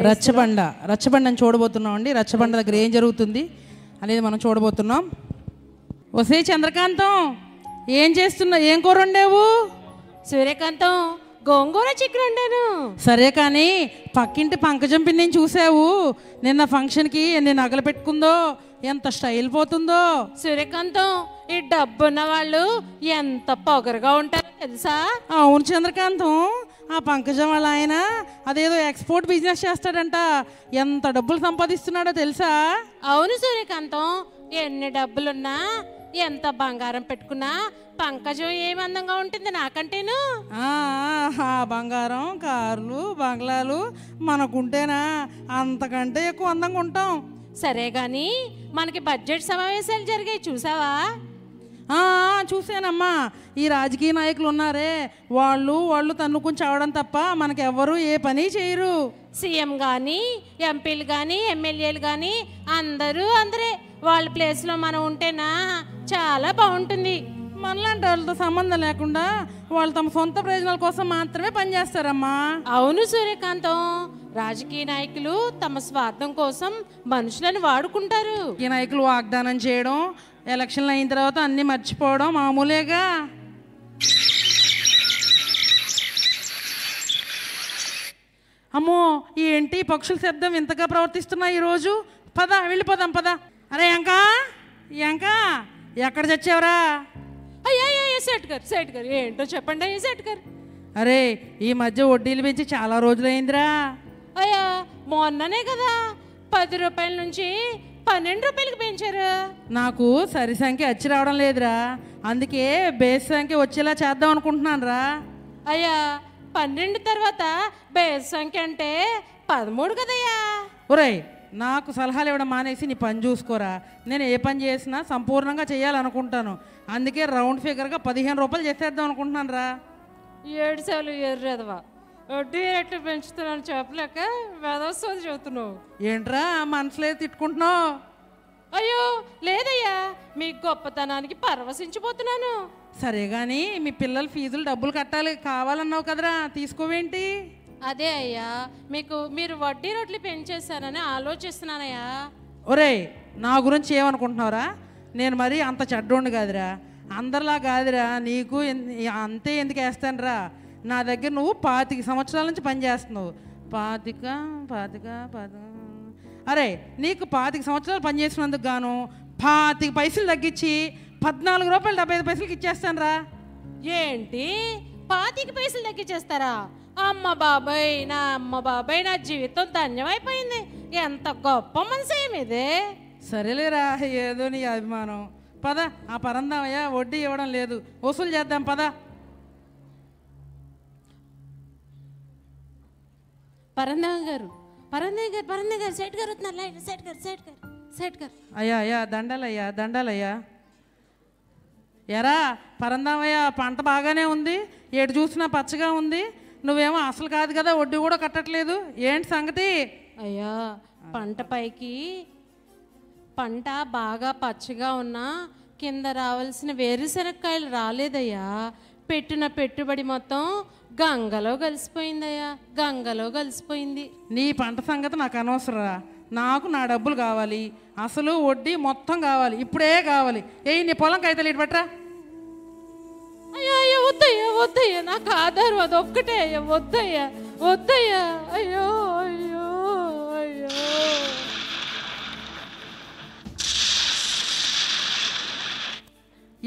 రచ్చబండని చూడబోతున్నాం అండి. రచ్చబండ దగ్గర ఏం జరుగుతుంది అనేది మనం చూడబోతున్నాం. వసే చంద్రకాంతం, ఏం చేస్తున్నా? ఏం కూర వండావు? సూర్యకాంతం, గోంగూర చికెన్ వండాను. సరే కానీ పక్కింటి పంకజం పిన్ని చూసావు? నిన్న ఫంక్షన్కి ఎన్ని నగలు పెట్టుకుందో, ఎంత స్టైల్ పోతుందో. సూర్యకాంతం, ఈ డబ్బున్న వాళ్ళు ఎంత పొగరుగా ఉంటారో తెలుసా? అవును చంద్రకాంతం, ఆ పంకజం వాళ్ళ ఆయన అదేదో ఎక్స్పోర్ట్ బిజినెస్ చేస్తాడంట. ఎంత డబ్బులు సంపాదిస్తున్నాడో తెలుసా? అవును సూర్యకాంతం, ఎన్ని డబ్బులున్నా ఎంత బంగారం పెట్టుకున్నా పంకజం ఏమి అందంగా ఉంటుంది నాకంటేను. బంగారం, కార్లు, బంగ్లాలు మనకుంటేనా అంతకంటే ఎక్కువ అందంగా ఉంటాం. సరే గాని మనకి బడ్జెట్ సమావేశాలు జరిగాయి, చూసావా? చూసానమ్మా. ఈ రాజకీయ నాయకులు ఉన్నారే, వాళ్ళు తన్నుకుని చావడం తప్ప మనకెవ్వరూ ఏ పని చేయరు. సీఎం కానీ, ఎంపీలు కానీ, ఎమ్మెల్యేలు కానీ అందరే. వాళ్ళ ప్లేస్లో మనం ఉంటేనా చాలా బాగుంటుంది. మనలాంటి వాళ్ళతో సంబంధం లేకుండా వాళ్ళు తమ సొంత ప్రయోజనాల కోసం మాత్రమే పనిచేస్తారమ్మా. అవును సూర్యకాంతం, రాజకీయ నాయకులు తమ స్వార్థం కోసం మనుషులను వాడుకుంటారు. ఈ నాయకులు వాగ్దానం చేయడం, ఎలక్షన్లు అయిన తర్వాత అన్నీ మర్చిపోవడం మామూలేగా. అమ్మో, ఏంటి పక్షుల శబ్దం ఇంతగా ప్రవర్తిస్తున్నాయి ఈరోజు? పద వెళ్ళిపోదాం, పద. అరే యాంకా ఎక్కడ చచ్చావురా? అయ్యా సెట్ గారు ఏంటో చెప్పండి. సెట్ గారు, అరే ఈ మధ్య వడ్డీలు పెంచి చాలా రోజులైందిరా. అయ్యా మొన్ననే కదా 10 రూపాయల నుంచి 12 రూపాయలకి పెంచారు. నాకు సరి సంఖ్య వచ్చి రావడం లేదురా, అందుకే బేస్ సంఖ్య వచ్చేలా చేద్దాం అనుకుంటున్నాను రా. అయ్యా 12 తర్వాత బేస్ సంఖ్య అంటే 13 కదయ్యా. ఒరేయ్, నాకు సలహాలు ఇవ్వడం మానేసి నీ పని చూసుకోరా. నేను ఏ పని చేసినా సంపూర్ణంగా చేయాలనుకుంటాను, అందుకే రౌండ్ ఫిగర్గా 15 రూపాయలు చేసేద్దాం అనుకుంటున్నాను రా. 7 సార్లు ఎర్రదవా వడ్డీ రేట్లు పెంచుతున్నాను చెప్పలేక వేదోత్సవం చదువుతున్నావు ఏంట్రా మనసులో తిట్టుకుంటున్నావు? అయ్యో లేదయ్యా, మీ గొప్పతనానికి పరవశించిపోతున్నాను. సరే కానీ మీ పిల్లల ఫీజులు డబ్బులు కట్టాలి, కావాలన్నావు కదరా, తీసుకోవేంటి? అదే అయ్యా, మీరు వడ్డీ రేట్లు పెంచేశానని ఆలోచిస్తున్నానయ్యా. ఒరేయ్, నా గురించి ఏమనుకుంటున్నావురా? నేను మరి అంత చెడ్డోండి కాదురా, అందరిలా కాదురా. నీకు అంతే ఎందుకు వేస్తాను రా. నా దగ్గర నువ్వు 25 సంవత్సరాల నుంచి పనిచేస్తున్నావు. పాతిక అరే నీకు 25 సంవత్సరాలు పనిచేసినందుకు గాను 25 పైసలు తగ్గించి 14 రూపాయలు 75 పైసలకి ఇచ్చేస్తాను రా. ఏంటి 25 పైసలు తగ్గించేస్తారా? అమ్మ బాబాయ్ నా జీవితం ధన్యమైపోయింది. ఎంత గొప్ప మనసు ఏమిదే. సరేలేరా, ఏదో నీ అభిమానం. పద, ఆ పరందామయ్య వడ్డీ ఇవ్వడం లేదు, వసూలు చేద్దాం పద. పరందామ గారు సెట్ గారు వస్తున్నారు. సెట్ గారు అయ్యా దండాలయ్యా. ఎరా పరందామయ్య, పంట బాగానే ఉంది, ఏడు చూసినా పచ్చగా ఉంది, నువ్వేమో అసలు కాదు కదా, వడ్డీ కూడా కట్టట్లేదు, ఏంటి సంగతి? అయ్యా పంట బాగా పచ్చగా ఉన్నా కింద రావాల్సిన వేరుశనక్కాయలు రాలేదయ్యా. పెట్టిన పెట్టుబడి మొత్తం గంగలో కలిసిపోయింది. నీ పంట సంగతి నాకు అనవసరరా, నాకు నా డబ్బులు కావాలి, అసలు వడ్డీ మొత్తం కావాలి, ఇప్పుడే కావాలి. నీ పొలం కైతలు ఇటు పట్టరా. అయ్యో వద్దయ్యా, నాకు ఆధారం అది ఒక్కటే అయ్యా. వద్దయ్యా అయ్యో.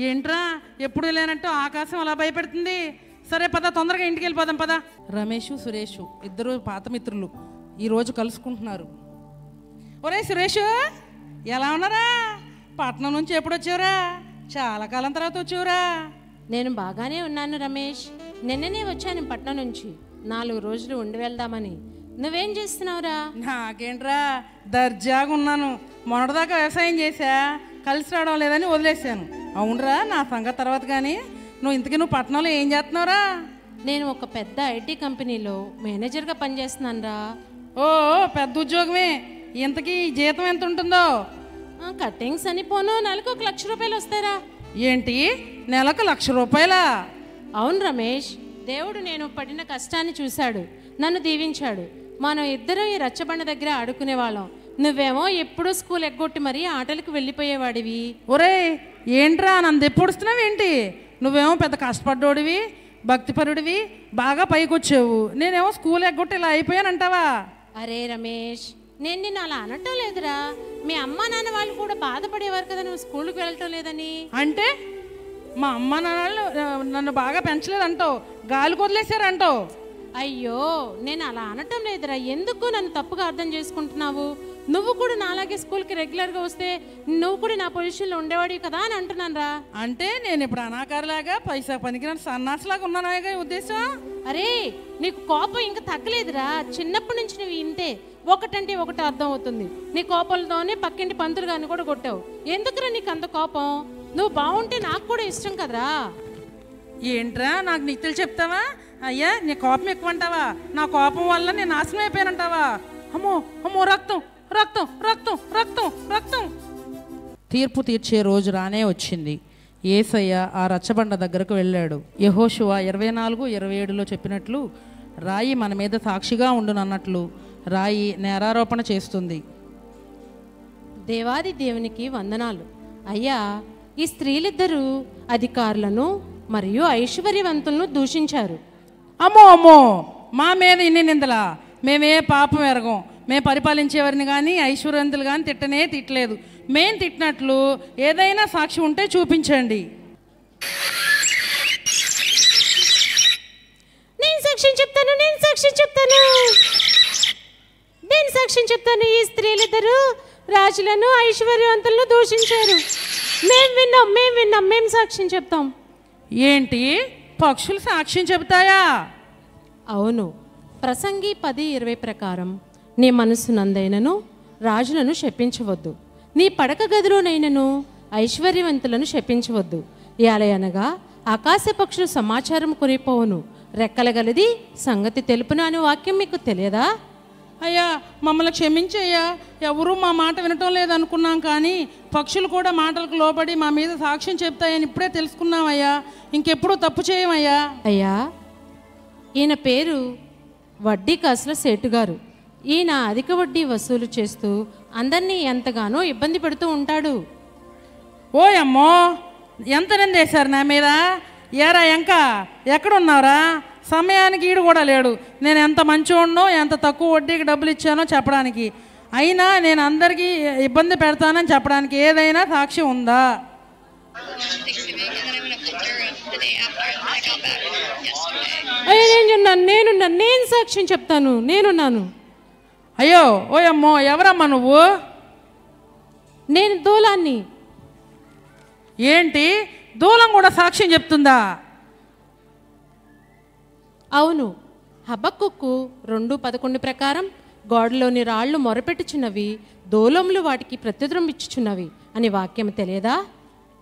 ఏంట్రా ఎప్పుడు లేనట్టు ఆకాశం అలా భయపెడుతుంది? సరే పద, తొందరగా ఇంటికి వెళ్ళిపోదాం పద. రమేష్, సురేష్ ఇద్దరు పాత మిత్రులు ఈరోజు కలుసుకుంటున్నారు. ఒరే సురేష్, ఎలా ఉన్నారా? పట్నం నుంచి ఎప్పుడు వచ్చావురా? చాలా కాలం తర్వాత వచ్చావురా. నేను బాగానే ఉన్నాను రమేష్, నిన్ననే వచ్చాను పట్నం నుంచి, 4 రోజులు ఉండి వెళ్దామని. నువ్వేం చేస్తున్నావురా? నాకేంట్రా, దర్జాగా ఉన్నాను. మొన్నటిదాకా వ్యవసాయం చేశా, కలిసి రావడం లేదని వదిలేసాను. అవునరా, నా సంగతి తర్వాత కానీ నువ్వు పట్నంలో ఏం చేస్తున్నావురా? నేను ఒక పెద్ద ఐటీ కంపెనీలో మేనేజర్గా పనిచేస్తున్నాను రా. ఓ పెద్ద ఉద్యోగమే. ఇంతకీ జీతం ఎంత ఉంటుందో? కటింగ్స్ అని పోను నెలకు 1 లక్ష రూపాయలు వస్తారా. ఏంటి, నెలకు 1 లక్ష రూపాయలా? అవును రమేష్, దేవుడు నేను పడిన కష్టాన్ని చూశాడు, నన్ను దీవించాడు. మనం ఇద్దరం ఈ రచ్చబండ దగ్గర ఆడుకునేవాళ్ళం. నువ్వేమో ఎప్పుడూ స్కూల్ ఎగ్గొట్టి మరీ ఆటలకు వెళ్ళిపోయేవాడివి. ఒరే ఏంట్రా నన్ను ఎప్పుడుస్తున్నావు ఏంటి? నువ్వేమో పెద్ద కష్టపడ్డోడివి, భక్తిపరుడివి, బాగా పైకొచ్చావు. నేనేమో స్కూల్ ఎగ్గొట్టి ఇలా అయిపోయానంటావా? అరే రమేష్, నేను నిన్ను అలా అనటం లేదురా. మీ అమ్మ నాన్న వాళ్ళు కూడా బాధపడేవారు కదా నువ్వు స్కూల్కి వెళ్ళటం లేదని. అంటే మా అమ్మ నాన్నలు నన్ను బాగా పెంచలేదంటావు, గాలి వదిలేశారంటావు. అయ్యో, నేను అలా అనటం లేదురా. ఎందుకు నన్ను తప్పుగా అర్థం చేసుకుంటున్నావు? నువ్వు కూడా నాలాగే స్కూల్కి రెగ్యులర్గా వస్తే నువ్వు కూడా నా పొజిషన్లో ఉండేవాడివి కదా అని అంటున్నాను రా. అంటే నేను ఇప్పుడు అనాకారలాగా పైసా పనికిరాని సన్నాసిలాగా ఉన్నానాగా ఉద్దేశం? అరే, నీకు కోపం ఇంకా తగ్గలేదురా. చిన్నప్పటి నుంచి నువ్వు ఇంతే, ఒకటంటే ఒకటి అర్థం అవుతుంది. నీ కోపంతోనే పక్కింటి పంతులు గారిని కూడా కొట్టావు. ఎందుకురా నీకు అంత కోపం? నువ్వు బాగుంటే నాకు కూడా ఇష్టం కదరా. ఏంట్రా నాకు నీతులు చెప్తావా? అయ్యా నీ కోపం ఎక్కువ అంటావా? నా కోపం వల్ల నేను నాశనం అయిపోయానంటావా? అమ్మో అమ్మో, రక్తం రక్తం రక్తం రక్తం రక్తం. తీర్పు తీర్చే రోజు రానే వచ్చింది. యేసయ్య ఆ రచ్చబండ దగ్గరకు వెళ్ళాడు. యెహోషువ 24:27లో చెప్పినట్లు రాయి మన మీద సాక్షిగా ఉండునన్నట్లు రాయి నేరారోపణ చేస్తుంది. దేవాది దేవునికి వందనాలు. అయ్యా, ఈ స్త్రీలిద్దరూ అధికారులను మరియు ఐశ్వర్యవంతులను దూషించారు. అమ్మో అమ్మో, మా మీద ఇన్ని నిందలా? మేమే పాపం ఎరగం. మేము పరిపాలించేవారిని కానీ ఐశ్వర్యవంతులు కానీ తిట్టలేదు. మేం తిట్టినట్లు ఏదైనా సాక్షి ఉంటే చూపించండి. నేను సాక్ష్యం చెప్తాను. ఈ స్త్రీలిద్దరూ రాజులను ఐశ్వర్యవంతులను దూషించారు. మేము సాక్ష్యం చెప్తాం. ఏంటి, పక్షులు సాక్ష్యం చెబుతాయా? అవును. ప్రసంగి 10:20 ప్రకారం నీ మనస్సునందైనను రాజులను శపించవద్దు, నీ పడక గదిలోనైనను ఐశ్వర్యవంతులను శపించవద్దు. అనగా ఆకాశ పక్షులు సమాచారం కొనిపోవును, రెక్కల గలది సంగతి తెలుపును అని వాక్యం మీకు తెలియదా? అయ్యా మమ్మల్ని క్షమించయ్యా, ఎవరూ మా మాట వినటం లేదనుకున్నాం, కానీ పక్షులు కూడా మాటలకు లోబడి మా మీద సాక్ష్యం చెప్తాయని ఇప్పుడే తెలుసుకున్నామయ్యా. ఇంకెప్పుడు తప్పు చేయమయ్యా. అయ్యా, ఈయన పేరు వడ్డీ కాసుల సేటు గారు. ఈయన అధిక వడ్డీ వసూలు చేస్తూ అందరినీ ఎంతగానో ఇబ్బంది పెడుతూ ఉంటాడు. ఓయమ్మో, ఎంత నిందేశారు నా మీద? ఏరా ఇంకా ఎక్కడున్నారా? సమయానికి ఈడు కూడా లేడు. నేను ఎంత మంచోడ్నో, ఎంత తక్కువ వడ్డీకి డబ్బులు ఇచ్చానో చెప్పడానికి. అయినా నేను అందరికీ ఇబ్బంది పెడతానని చెప్పడానికి ఏదైనా సాక్ష్యం ఉందా? నేను సాక్ష్యం చెప్తాను. నేనున్నాను. అయ్యో ఓయమ్మో, ఎవరమ్మా నువ్వు? నేను దూలాన్ని. ఏంటి, దూలం కూడా సాక్ష్యం చెప్తుందా? అవును. హబక్కుకు 2:11 ప్రకారం గోడలోని రాళ్లు మొరపెట్టుచున్నవి, దూలములు వాటికి ప్రత్యుత్తరం ఇచ్చుచున్నవి అని వాక్యం తెలియదా?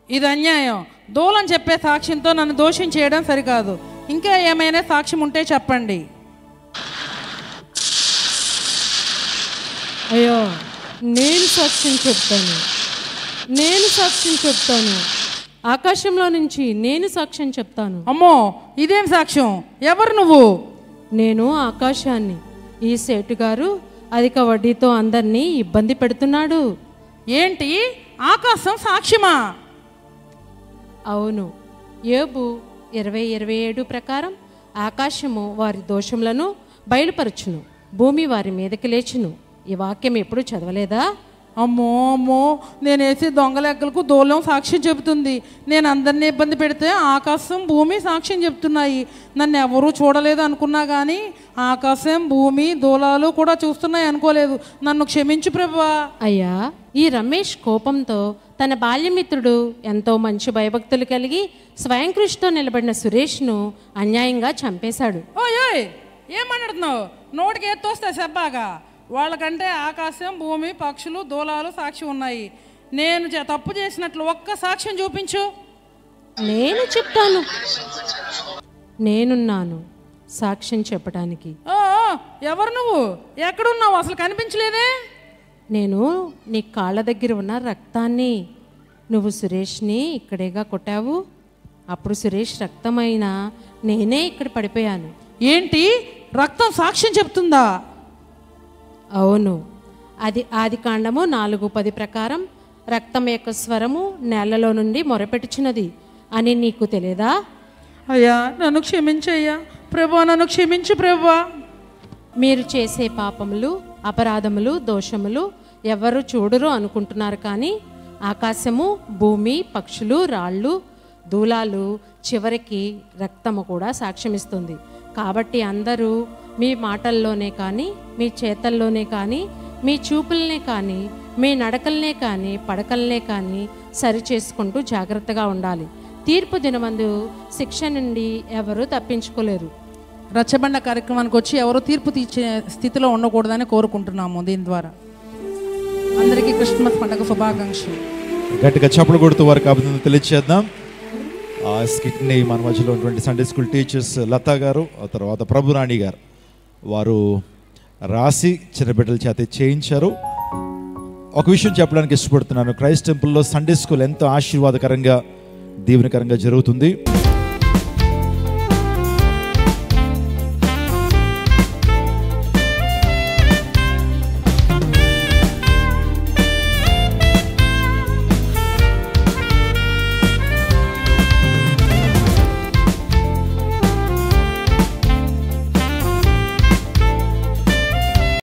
ఇది అన్యాయం. దూలం చెప్పే సాక్ష్యంతో నన్ను దోషం చేయడం సరికాదు. ఇంకా ఏమైనా సాక్ష్యం ఉంటే చెప్పండి. అయ్యో, నేను సాక్ష్యం చెప్తాను. ఆకాశంలో నుంచి నేను సాక్ష్యం చెప్తాను. అమ్మో, ఇదేం సాక్ష్యం? ఎవరు నువ్వు? నేను ఆకాశాన్ని. ఈ సేటు గారు అధిక వడ్డీతో అందరినీ ఇబ్బంది పెడుతున్నాడు. ఏంటి, ఆకాశం సాక్ష్యమా? అవును. యోబు 20:27 ప్రకారం ఆకాశము వారి దోషములను బయలుపరచును, భూమి వారి మీదకి లేచును. ఈ వాక్యం ఎప్పుడు చదవలేదా? అమ్మో అమ్మో, నేను వేసే దొంగ లెక్కలకు దూలం సాక్ష్యం చెబుతుంది. నేను అందరినీ ఇబ్బంది పెడితే ఆకాశం భూమి సాక్ష్యం చెప్తున్నాయి. నన్ను ఎవరూ చూడలేదు అనుకున్నా, కానీ ఆకాశం భూమి దూలాలు కూడా చూస్తున్నాయి అనుకోలేదు. నన్ను క్షమించు ప్రభువా. అయ్యా, ఈ రమేష్ కోపంతో తన బాల్యమిత్రుడు ఎంతో మంచి భయభక్తులు కలిగి స్వయం కృషితో నిలబడిన సురేష్ను అన్యాయంగా చంపేశాడు. ఓయ్, ఏం మాట్లాడుతున్నావు? నోటికి ఎత్తొస్తా సెబ్బాగా. వాళ్ళకంటే ఆకాశం భూమి పక్షులు దూలాలు సాక్షి ఉన్నాయి. నేను తప్పు చేసినట్లు ఒక్క సాక్ష్యం చూపించు. నేను చెప్తాను. నేనున్నాను సాక్ష్యం చెప్పడానికి. ఎవరు నువ్వు? ఎక్కడున్నావు? అసలు కనిపించలేదే. నేను నీ కాళ్ళ దగ్గర ఉన్న రక్తాన్ని. నువ్వు సురేష్ని ఇక్కడేగా కొట్టావు. అప్పుడు సురేష్ రక్తమైనా నేనే ఇక్కడ పడిపోయాను. ఏంటి, రక్తం సాక్ష్యం చెప్తుందా? అవును, అది ఆదికాండము 4:10 ప్రకారం రక్తం యొక్క స్వరము నేలలో నుండి మొరపెట్టుచున్నది అని నీకు తెలియదా? అయ్యా నన్ను క్షమించయ్యా ప్రభా, నన్ను క్షమించు ప్రభా. మీరు చేసే పాపములు, అపరాధములు, దోషములు ఎవరు చూడరు అనుకుంటున్నారు, కానీ ఆకాశము, భూమి, పక్షులు, రాళ్ళు, దూలాలు, చివరికి రక్తము కూడా సాక్ష్యమిస్తుంది. కాబట్టి అందరూ మీ మాటల్లోనే కానీ, మీ చేతల్లోనే కానీ, మీ చూపులనే కానీ, మీ నడకలనే కానీ, పడకలనే కానీ సరి చేసుకుంటూ జాగ్రత్తగా ఉండాలి. తీర్పు దినమందు శిక్ష నుండి ఎవరు తప్పించుకోలేరు. రచ్చబండ కార్యక్రమానికి వచ్చి ఎవరు తీర్పు తీర్చే స్థితిలో ఉండకూడదని కోరుకుంటున్నాము. దీని ద్వారా అందరికీ క్రిస్మస్ పండుగ శుభాకాంక్షలు. గట్టిగా చప్పలు కొడుతూ వారికి అభినందన తెలియజేద్దాం. ఆ స్కిట్ని మన మధ్యలో ఉన్నటువంటి సండే స్కూల్ టీచర్స్ లతా గారు, ఆ తర్వాత ప్రభురాణి గారు వారు రాసి చిన్నబిడ్డల చేత చేయించారు. ఒక విషయం చెప్పడానికి ఇష్టపడుతున్నాను. క్రైస్ట్ టెంపుల్లో సండే స్కూల్ ఎంతో ఆశీర్వాదకరంగా, దీవెనకరంగా జరుగుతుంది.